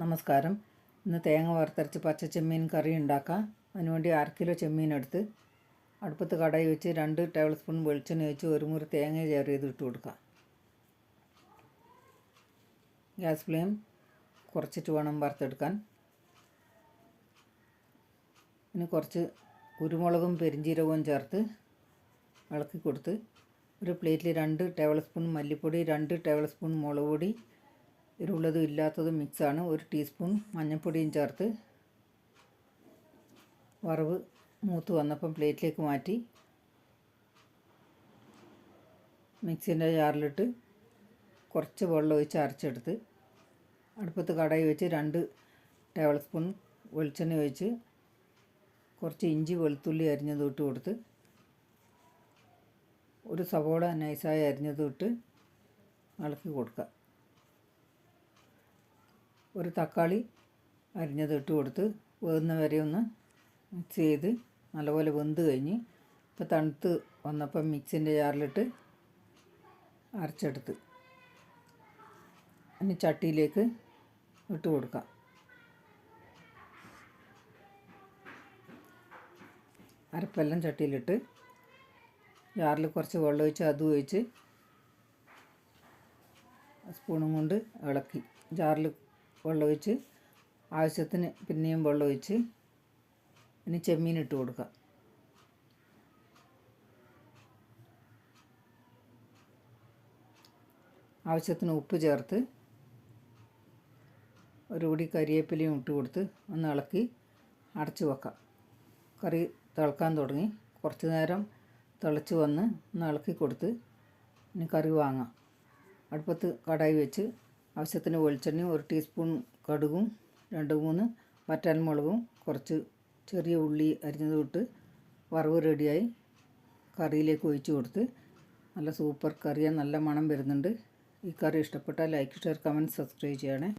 നമസ്കാരം. ഇന്ന് തേങ്ങ വറുത്തരച്ച് പച്ച ചെമ്മീൻ കറി ഉണ്ടാക്കാം. അതിനുവേണ്ടി 1/2 കിലോ ചെമ്മീൻ എടുത്ത് അടുപ്പത്ത് കടായി വെച്ച് 2 ടേബിൾ സ്പൂൺ വെളിച്ചെണ്ണ ഒഴിച്ച് ഒരു മുറി തേങ്ങ ചേർത്ത് ഇട്ട് കൊടുക്കാം. ഗ്യാസ് ഫ്ലെയിം കുറച്ചിട്ട് വേണം വറുത്തെടുക്കാൻ. ഇനി കുറച്ച് കുരുമുളകും പെരിഞ്ചീരകവും ചേർത്ത് ഇളക്കി കൊടുത്ത് ഒരു പ്ലേറ്റിൽ 2 ടേബിൾ സ്പൂൺ മല്ലിപ്പൊടി, 2 ടേബിൾ സ്പൂൺ മുളക് പൊടി, എരിവുള്ളതും ഇല്ലാത്തതും മിക്സാണ്, 1 ടീസ്പൂൺ മഞ്ഞൾപ്പൊടിയും ചേർത്ത് വറവ് മൂത്ത് വന്നപ്പം പ്ലേറ്റിലേക്ക് മാറ്റി മിക്സിൻ്റെ ജാറിലിട്ട് കുറച്ച് വെള്ളം ഒഴിച്ച് അരച്ചെടുത്ത് അടുപ്പത്ത് കടായി വെച്ച് 2 ടേബിൾ സ്പൂൺ വെളിച്ചെണ്ണ ഒഴിച്ച് കുറച്ച് ഇഞ്ചി വെളുത്തുള്ളി അരിഞ്ഞത് ഇട്ട് കൊടുത്ത് ഒരു സവോള നൈസായി അരിഞ്ഞത് ഇട്ട് ഇളക്കി കൊടുക്കുക. ഒരു തക്കാളി അരിഞ്ഞത് ഇട്ട് കൊടുത്ത് വേകുന്ന വരെ ഒന്ന് മിക്സ് ചെയ്ത് നല്ലപോലെ വെന്ത് കഴിഞ്ഞ് ഇപ്പോൾ തണുത്ത് വന്നപ്പം മിക്സിൻ്റെ ജാറിലിട്ട് അരച്ചെടുത്ത് ഇനി ചട്ടിയിലേക്ക് ഇട്ട് കൊടുക്കാം. അരപ്പെല്ലാം ചട്ടിയിലിട്ട് ജാറിൽ കുറച്ച് വെള്ളം ഒഴിച്ച് അതും ഒഴിച്ച് സ്പൂണും കൊണ്ട് ഇളക്കി ജാറിൽ വെള്ളം ഒഴിച്ച് ആവശ്യത്തിന് പിന്നെയും വെള്ളം ഒഴിച്ച് ഇനി ചെമ്മീൻ ഇട്ട് കൊടുക്കാം. ആവശ്യത്തിന് ഉപ്പ് ചേർത്ത് ഒരു പിടി കരിവേപ്പിലയും ഇട്ട് കൊടുത്ത് ഒന്ന് ഇളക്കി അടച്ച് വെക്കാം. കറി തിളക്കാൻ തുടങ്ങി. കുറച്ച് നേരം തിളച്ച് വന്ന് ഒന്ന് ഇളക്കി കൊടുത്ത് ഇനി കറി വാങ്ങാം. അടുപ്പത്ത് കടായി വെച്ച് ആവശ്യത്തിന് വെളിച്ചെണ്ണയും 1 ടീസ്പൂൺ കടുകും 2-3 വറ്റൽമുളകും കുറച്ച് ചെറിയ ഉള്ളി അരിഞ്ഞതും ഇട്ട് വറവ് റെഡിയായി കറിയിലേക്ക് ഒഴിച്ച് കൊടുത്ത് നല്ല സൂപ്പർ കറിയാണ്. നല്ല മണം വരുന്നുണ്ട്. ഈ കറി ഇഷ്ടപ്പെട്ടാൽ ലൈക്ക്, ഷെയർ, കമൻറ്റ്, സബ്സ്ക്രൈബ് ചെയ്യണേ.